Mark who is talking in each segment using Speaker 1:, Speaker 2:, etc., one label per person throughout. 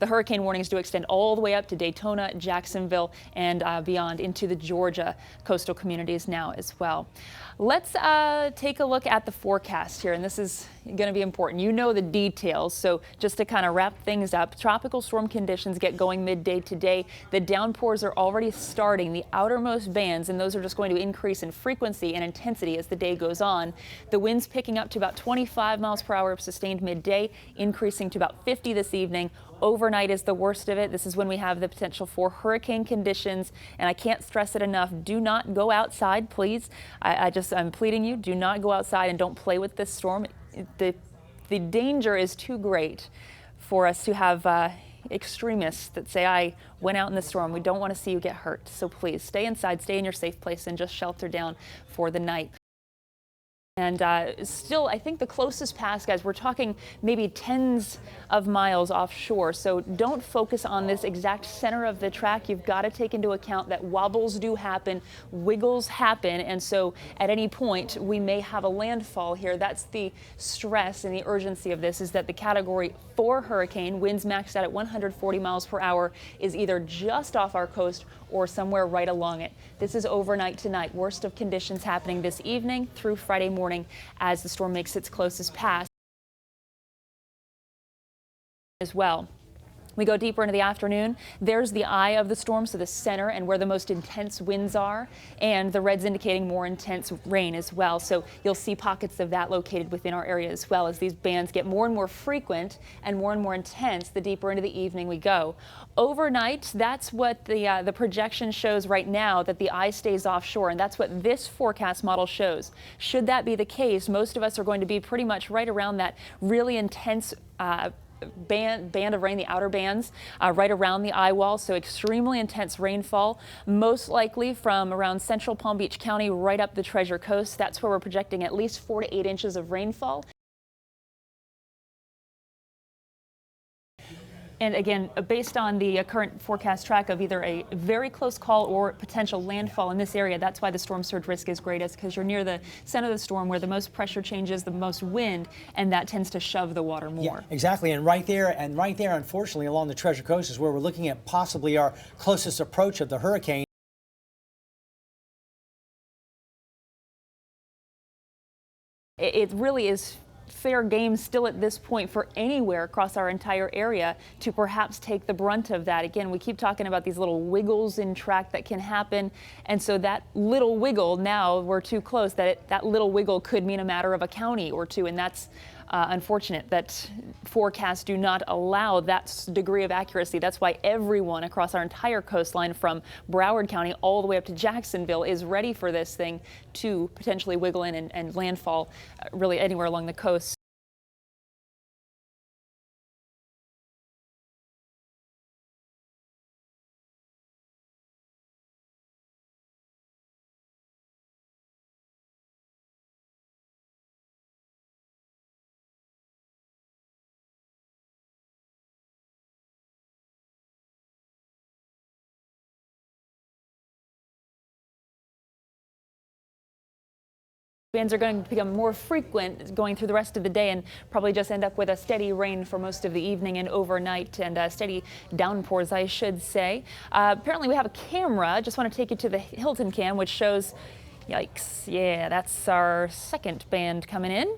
Speaker 1: the hurricane warnings do extend all the way up to Daytona, Jacksonville, and beyond into the Georgia coastal communities now as well. Let's take a look at the forecast here, and this is going to be important. You know the details, so just to kind of wrap things up, tropical storm conditions get going midday today. The downpours are already starting, the outermost bands, and those are just going to increase in frequency and intensity as the day goes on. The winds picking up to about 25 miles per hour sustained midday, increasing to about 50 this evening. Overnight is the worst of it. This is when we have the potential for hurricane conditions, and I can't stress it enough. Do not go outside, please. I'm pleading you, do not go outside and don't play with this storm. The danger is too great for us to have extremists that say, I went out in the storm. We don't want to see you get hurt. So please stay inside, stay in your safe place, and just shelter down for the night. And still, I think the closest pass, guys, we're talking maybe tens of miles offshore. So don't focus on this exact center of the track. You've got to take into account that wobbles do happen, wiggles happen. And so at any point, we may have a landfall here. That's the stress and the urgency of this, is that the Category 4 hurricane, winds maxed out at 140 miles per hour, is either just off our coast or somewhere right along it. This is overnight tonight. Worst of conditions happening this evening through Friday morning as the storm makes its closest pass as well. We go deeper into the afternoon. There's the eye of the storm, so the center and where the most intense winds are, and the red's indicating more intense rain as well. So you'll see pockets of that located within our area as well as these bands get more and more frequent and more intense the deeper into the evening we go. Overnight, that's what the projection shows right now, that the eye stays offshore, and that's what this forecast model shows. Should that be the case, most of us are going to be pretty much right around that really intense band of rain, the outer bands, right around the eye wall. So extremely intense rainfall, most likely from around central Palm Beach County right up the Treasure Coast. That's where we're projecting at least 4 to 8 inches of rainfall. And again, based on the current forecast track of either a very close call or potential landfall in this area, that's why the storm surge risk is greatest, because you're near the center of the storm where the most pressure changes, the most wind, and that tends to shove the water more.
Speaker 2: Yeah, exactly. And right there, unfortunately, along the Treasure Coast is where we're looking at possibly our closest approach of the hurricane.
Speaker 1: It really is fair game still at this point for anywhere across our entire area to perhaps take the brunt of that. Again, we keep talking about these little wiggles in track that can happen, and so that little wiggle, now we're too close, that little wiggle could mean a matter of a county or two, and that's unfortunate that forecasts do not allow that degree of accuracy. That's why everyone across our entire coastline from Broward County all the way up to Jacksonville is ready for this thing to potentially wiggle in and landfall really anywhere along the coast. Bands are going to become more frequent going through the rest of the day and probably just end up with a steady rain for most of the evening and overnight, and steady downpours, I should say. Apparently we have a camera. Just want to take you to the Hilton cam, which shows, yikes, yeah, that's our second band coming in.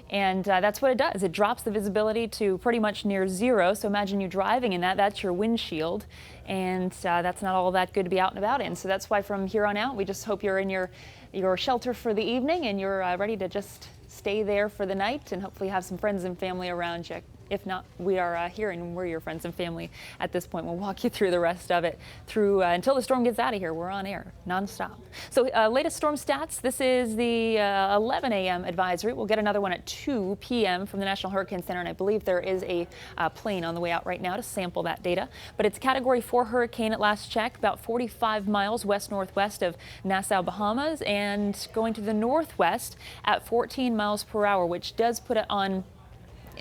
Speaker 1: And that's what it does. It drops the visibility to pretty much near zero. So imagine you driving in that, that's your windshield. And that's not all that good to be out and about in. So that's why from here on out, we just hope you're in your shelter for the evening and you're ready to just stay there for the night and hopefully have some friends and family around you. If not, we are here and we're your friends and family at this point. We'll walk you through the rest of it until the storm gets out of here. We're on air nonstop. So latest storm stats. This is the 11 a.m. advisory. We'll get another one at 2 p.m. from the National Hurricane Center, and I believe there is a plane on the way out right now to sample that data. But it's a Category 4 hurricane at last check, about 45 miles west-northwest of Nassau, Bahamas, and going to the northwest at 14 miles per hour, which does put it on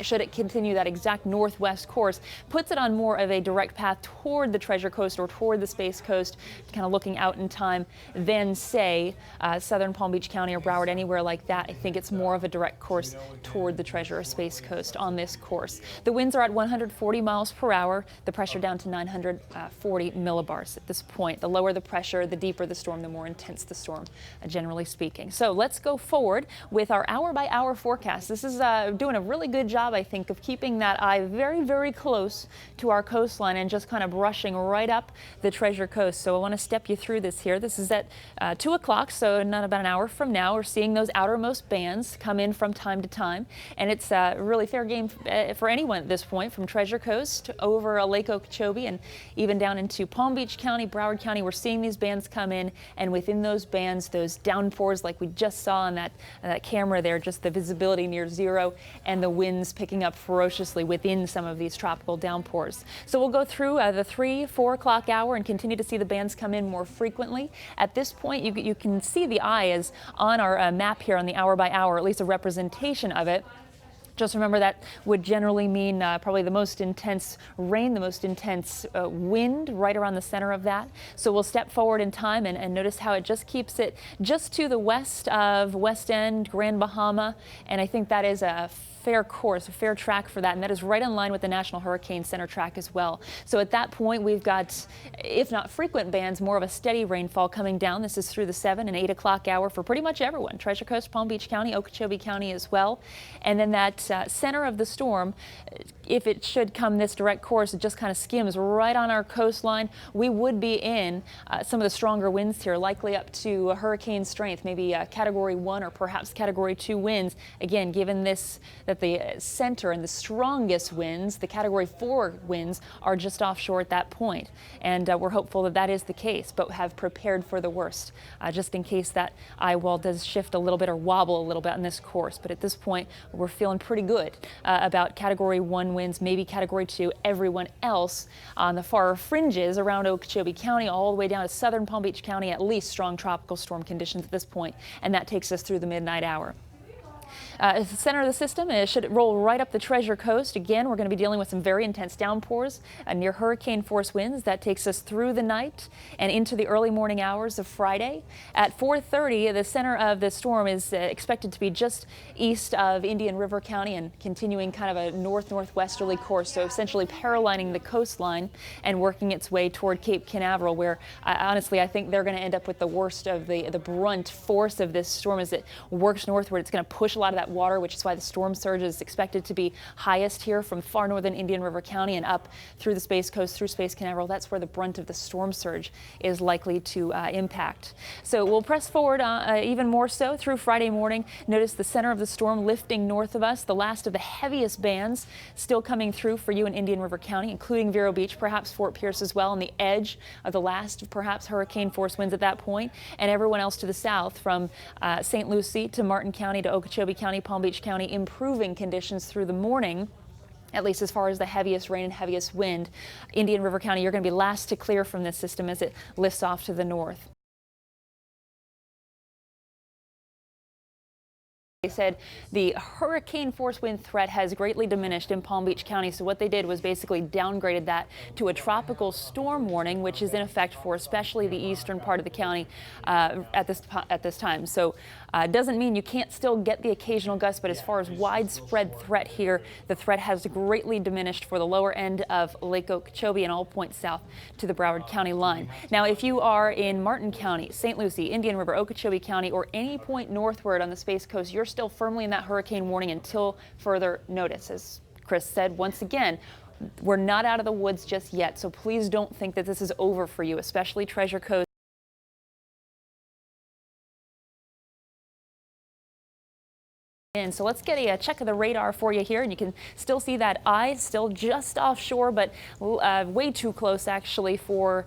Speaker 1: should it continue that exact northwest course, puts it on more of a direct path toward the Treasure Coast or toward the Space Coast, kind of looking out in time, than say southern Palm Beach County or Broward, anywhere like that. I think it's more of a direct course toward the Treasure or Space Coast on this course. The winds are at 140 miles per hour, the pressure down to 940 millibars at this point. The lower the pressure, the deeper the storm, the more intense the storm, generally speaking. So let's go forward with our hour-by-hour forecast. This is doing a really good job, I think, of keeping that eye very, very close to our coastline and just kind of brushing right up the Treasure Coast. So I want to step you through this here. This is at 2 o'clock, so not about an hour from now. We're seeing those outermost bands come in from time to time, and it's really fair game for anyone at this point, from Treasure Coast over Lake Okeechobee and even down into Palm Beach County, Broward County. We're seeing these bands come in, and within those bands, those downpours like we just saw on that camera there, just the visibility near zero, and the winds picking up ferociously within some of these tropical downpours. So we'll go through the 3-4 o'clock hour and continue to see the bands come in more frequently. At this point, you can see the eye is on our map here on the hour by hour, at least a representation of it. Just remember that would generally mean probably the most intense rain, the most intense wind right around the center of that. So we'll step forward in time and notice how it just keeps it just to the west of West End, Grand Bahama, and I think that is a fair course, a fair track for that, and that is right in line with the National Hurricane Center track as well. So at that point, we've got, if not frequent bands, more of a steady rainfall coming down. This is through the 7 and 8 o'clock hour for pretty much everyone. Treasure Coast, Palm Beach County, Okeechobee County as well. And then that center of the storm, if it should come this direct course, it just kind of skims right on our coastline. We would be in some of the stronger winds here, likely up to hurricane strength, maybe Category 1 or perhaps Category 2 winds. Again, given this, that the center and the strongest winds, the Category 4 winds, are just offshore at that point. And we're hopeful that that is the case, but have prepared for the worst, just in case that eye wall does shift a little bit or wobble a little bit on this course. But at this point, we're feeling pretty good about Category 1 winds, maybe Category 2. Everyone else on the far fringes around Okeechobee County, all the way down to southern Palm Beach County, at least strong tropical storm conditions at this point, and that takes us through the midnight hour. The center of the system, it should roll right up the Treasure Coast. Again, we're going to be dealing with some very intense downpours, near hurricane force winds. That takes us through the night and into the early morning hours of Friday. At 4:30, the center of the storm is expected to be just east of Indian River County and continuing kind of a north-northwesterly course, so essentially paralleling the coastline and working its way toward Cape Canaveral, where honestly I think they're going to end up with the worst of the brunt force of this storm as it works northward. It's going to push a lot of that water, which is why the storm surge is expected to be highest here from far northern Indian River County and up through the Space Coast, through Space Canaveral. That's where the brunt of the storm surge is likely to impact. So we'll press forward even more so through Friday morning. Notice the center of the storm lifting north of us, the last of the heaviest bands still coming through for you in Indian River County, including Vero Beach, perhaps Fort Pierce as well, on the edge of the last of perhaps hurricane force winds at that point, and everyone else to the south from St. Lucie to Martin County to Okeechobee County, Palm Beach County, improving conditions through the morning, at least as far as the heaviest rain and heaviest wind. Indian River County, you're going to be last to clear from this system as it lifts off to the north. They said the hurricane force wind threat has greatly diminished in Palm Beach County. So what they did was basically downgraded that to a tropical storm warning, which is in effect for especially the eastern part of the county at this time. So it doesn't mean you can't still get the occasional gust, but as far as widespread threat here, the threat has greatly diminished for the lower end of Lake Okeechobee and all points south to the Broward County line. Now, if you are in Martin County, St. Lucie, Indian River, Okeechobee County, or any point northward on the Space Coast, you're still firmly in that hurricane warning until further notice. As Chris said, once again, we're not out of the woods just yet, so please don't think that this is over for you, especially Treasure Coast. So let's get a check of the radar for you here, and you can still see that eye still just offshore, but way too close actually for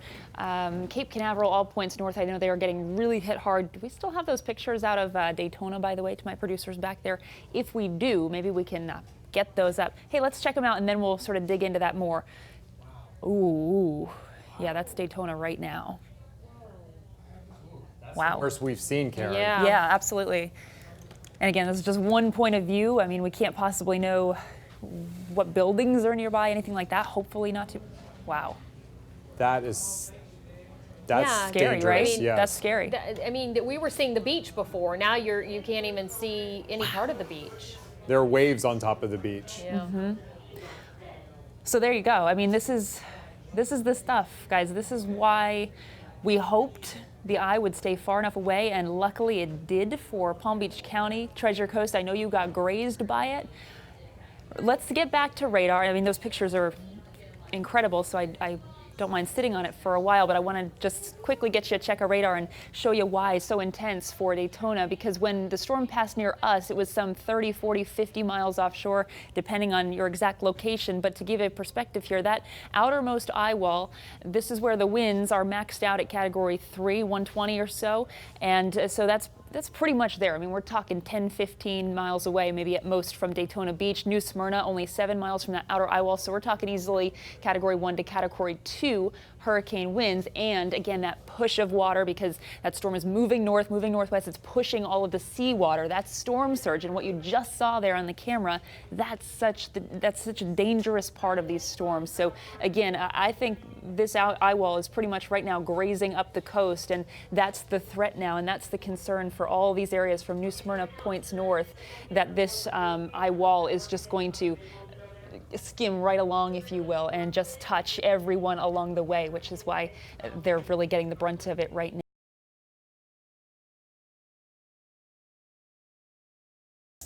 Speaker 1: Cape Canaveral, all points north. I know they are getting really hit hard. Do we still have those pictures out of Daytona, by the way, to my producers back there? If we do, maybe we can get those up. Hey, let's check them out, and then we'll sort of dig into that more. Ooh, yeah, that's Daytona right now. Wow.
Speaker 3: Worst we've seen, Kerrin.
Speaker 1: Yeah, absolutely. And again, this is just one point of view. I mean, we can't possibly know what buildings are nearby, anything like that. Hopefully not too. Wow.
Speaker 3: That's
Speaker 1: Scary,
Speaker 3: dangerous,
Speaker 1: right? I mean,
Speaker 3: yes.
Speaker 1: That's scary.
Speaker 4: I mean, we were seeing the beach before. Now you can't even see any part of the beach.
Speaker 3: There are waves on top of the beach.
Speaker 4: Yeah.
Speaker 1: So there you go. I mean, this is the stuff, guys. This is why we hoped the eye would stay far enough away, and luckily it did for Palm Beach County, Treasure Coast. I know you got grazed by it. Let's get back to radar. I mean, those pictures are incredible, so I don't mind sitting on it for a while, but I want to just quickly get you a check of radar and show you why it's so intense for Daytona, because when the storm passed near us, it was some 30, 40, 50 miles offshore, depending on your exact location. But to give a perspective here, that outermost eye wall, this is where the winds are maxed out at category 3, 120 or so. And so that's pretty much there. I mean, we're talking 10, 15 miles away, maybe at most, from Daytona Beach. New Smyrna, only 7 miles from that outer eye wall. So we're talking easily category 1 to category 2 hurricane winds. And again, that push of water, because that storm is moving north, moving northwest. It's pushing all of the seawater. That's storm surge. And what you just saw there on the camera, that's such a dangerous part of these storms. So again, I think this eye wall is pretty much right now grazing up the coast, and that's the threat now, and that's the concern for all these areas from New Smyrna points north, that this eye wall is just going to skim right along, if you will, and just touch everyone along the way, which is why they're really getting the brunt of it right now.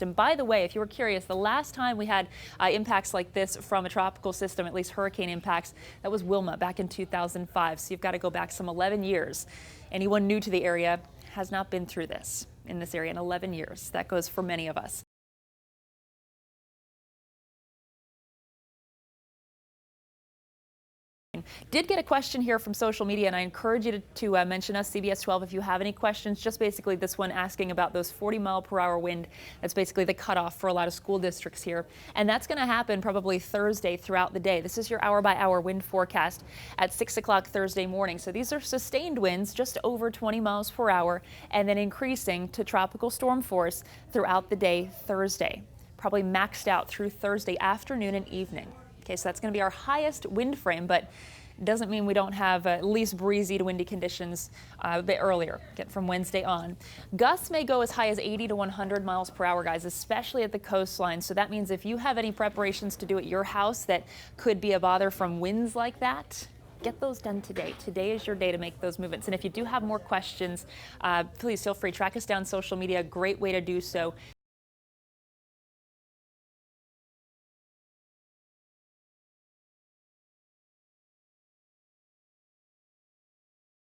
Speaker 1: And by the way, if you were curious, the last time we had impacts like this from a tropical system, at least hurricane impacts, that was Wilma back in 2005. So you've got to go back some 11 years. Anyone new to the area has not been through this in this area in 11 years. That goes for many of us. Did get a question here from social media, and I encourage you to mention us, CBS 12, if you have any questions. Just basically this one asking about those 40-mile-per-hour wind. That's basically the cutoff for a lot of school districts here. And that's going to happen probably Thursday throughout the day. This is your hour-by-hour wind forecast at 6 o'clock Thursday morning. So these are sustained winds, just over 20 miles per hour, and then increasing to tropical storm force throughout the day Thursday. Probably maxed out through Thursday afternoon and evening. Okay, so that's going to be our highest wind frame, but doesn't mean we don't have at least breezy to windy conditions a bit earlier, from Wednesday on. Gusts may go as high as 80 to 100 miles per hour, guys, especially at the coastline. So that means if you have any preparations to do at your house that could be a bother from winds like that, get those done today. Today is your day to make those movements. And if you do have more questions, please feel free, track us down social media. Great way to do so.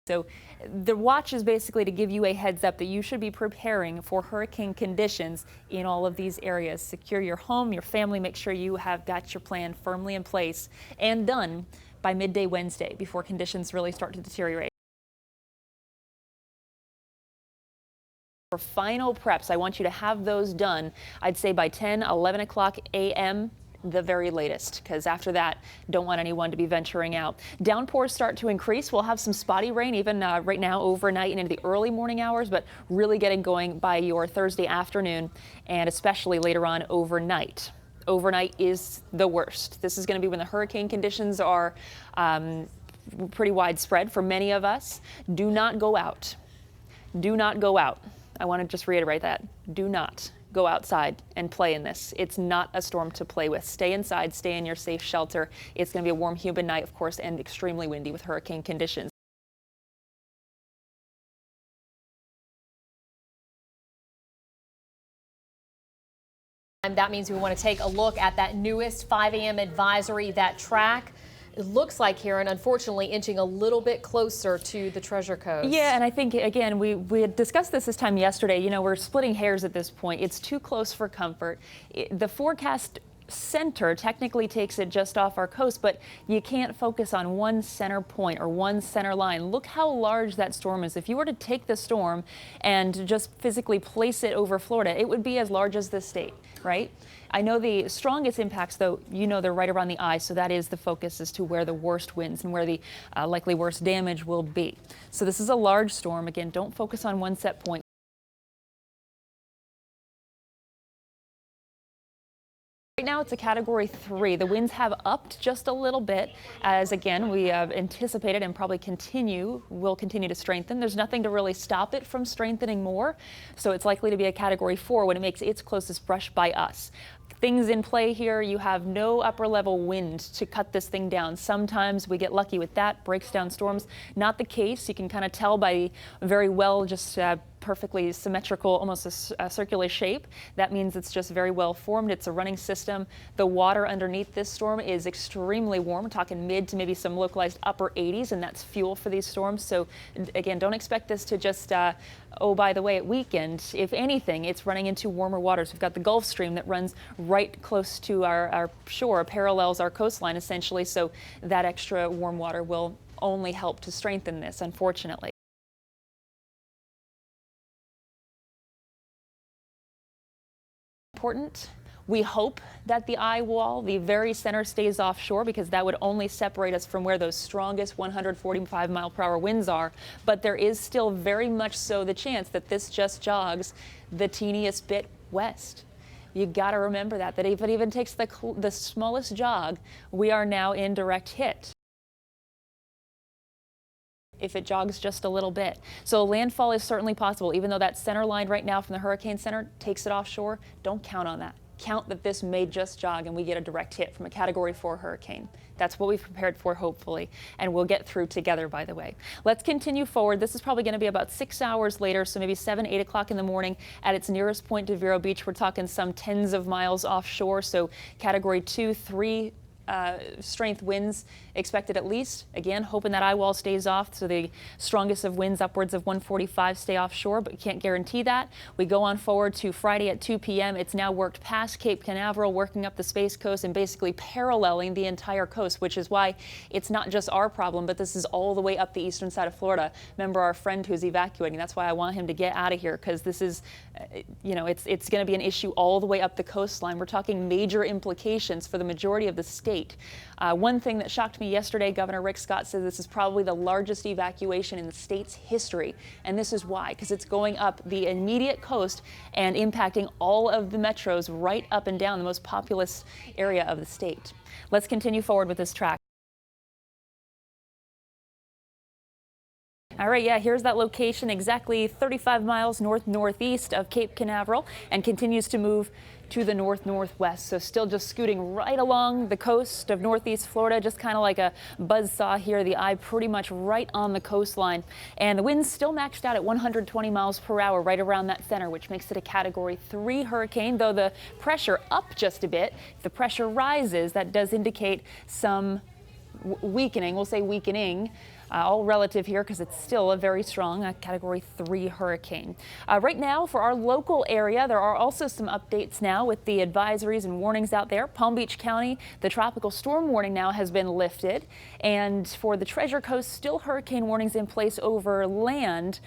Speaker 1: So the watch is basically to give you a heads up that you should be preparing for hurricane conditions in all of these areas. Secure your home, your family, make sure you have got your plan firmly in place and done by midday Wednesday before conditions really start to deteriorate. For final preps, I want you to have those done, I'd say by 10, 11 o'clock a.m. the very latest, because after that, don't want anyone to be venturing out. Downpours start to increase. We'll have some spotty rain even right now overnight and into the early morning hours, but really getting going by your Thursday afternoon and especially later on overnight. Overnight is the worst. This is going to be when the hurricane conditions are pretty widespread for many of us. Do not go out. Do not go out. I want to just reiterate that. Do not go outside and play in this. It's not a storm to play with. Stay inside, stay in your safe shelter. It's going to be a warm, humid night, of course, and extremely windy with hurricane conditions.
Speaker 4: And that means we want to take a look at that newest 5 a.m. advisory, that track. It looks like, Kerrin, unfortunately, inching a little bit closer to the Treasure Coast.
Speaker 1: Yeah, and I think, again, we had discussed this time yesterday. You know, we're splitting hairs at this point. It's too close for comfort. The forecast center technically takes it just off our coast, but you can't focus on one center point or one center line. Look how large that storm is. If you were to take the storm and just physically place it over Florida, it would be as large as this state, right? I know the strongest impacts, though, you know, they're right around the eye, so that is the focus as to where the worst winds and where the likely worst damage will be. So this is a large storm. Again, don't focus on one set point. Right now, now it's a Category 3. The winds have upped just a little bit as, again, we anticipated and probably will continue to strengthen. There's nothing to really stop it from strengthening more, so it's likely to be a Category 4 when it makes its closest brush by us. Things in play here, you have no upper level wind to cut this thing down. Sometimes we get lucky with that, breaks down storms. Not the case. You can kind of tell by very well just perfectly symmetrical, almost a circular shape. That means it's just very well formed. It's a running system. The water underneath this storm is extremely warm. We're talking mid to maybe some localized upper 80s, and that's fuel for these storms. So again, don't expect this to just, oh, by the way, at weekend. If anything, it's running into warmer waters. We've got the Gulf Stream that runs right close to our shore, parallels our coastline essentially. So that extra warm water will only help to strengthen this, unfortunately. Important. We hope that the eye wall, the very center, stays offshore because that would only separate us from where those strongest 145-mile-per-hour winds are. But there is still very much so the chance that this just jogs the teeniest bit west. You got to remember that if it even takes the smallest jog, we are now in direct hit if it jogs just a little bit. So landfall is certainly possible, even though that center line right now from the hurricane center takes it offshore. Don't count on that. Count that this may just jog and we get a direct hit from a Category 4 hurricane. That's what we've prepared for, hopefully, and we'll get through together, by the way. Let's continue forward. This is probably going to be about 6 hours later, so maybe 7, 8 o'clock in the morning at its nearest point to Vero Beach. We're talking some tens of miles offshore, so Category 2, 3 strength winds expected at least. Again, hoping that eye wall stays off, so the strongest of winds upwards of 145 stay offshore, but you can't guarantee that. We go on forward to Friday at 2 p.m. It's now worked past Cape Canaveral, working up the Space Coast and basically paralleling the entire coast, which is why it's not just our problem, but this is all the way up the eastern side of Florida. Remember our friend who's evacuating. That's why I want him to get out of here, because this is, it's going to be an issue all the way up the coastline. We're talking major implications for the majority of the state. One thing that shocked me yesterday, Governor Rick Scott said this is probably the largest evacuation in the state's history. And this is why, because it's going up the immediate coast and impacting all of the metros right up and down the most populous area of the state. Let's continue forward with this track. All right, yeah, here's that location exactly 35 miles north-northeast of Cape Canaveral and continues to move to the north-northwest. So still just scooting right along the coast of northeast Florida, just kind of like a buzzsaw here. The eye pretty much right on the coastline. And the wind's still maxed out at 120 miles per hour right around that center, which makes it a Category 3 hurricane, though the pressure up just a bit. If the pressure rises, that does indicate some weakening. We'll say weakening. All relative here because it's still a very strong Category 3 hurricane. Right now for our local area, there are also some updates now with the advisories and warnings out there. Palm Beach County, the tropical storm warning now has been lifted. And for the Treasure Coast, still hurricane warnings in place over land.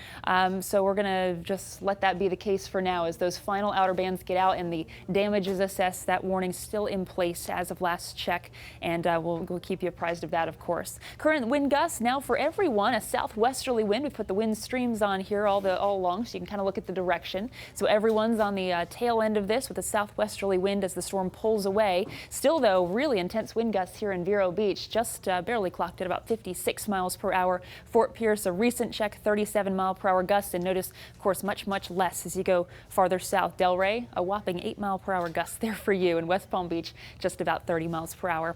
Speaker 1: So we're going to just let that be the case for now as those final outer bands get out and the damage is assessed. That warning still in place as of last check. And we'll keep you apprised of that, of course. Current wind gusts now for everyone, a southwesterly wind. We put the wind streams on here all along so you can kind of look at the direction. So everyone's on the tail end of this with a southwesterly wind as the storm pulls away. Still, though, really intense wind gusts here in Vero Beach, just barely clocked at about 56 miles per hour. Fort Pierce, a recent check, 37-mile-per-hour gusts, and notice, of course, much less as you go farther south. Delray, a whopping 8-mile-per-hour gust there for you, and West Palm Beach, just about 30 miles per hour.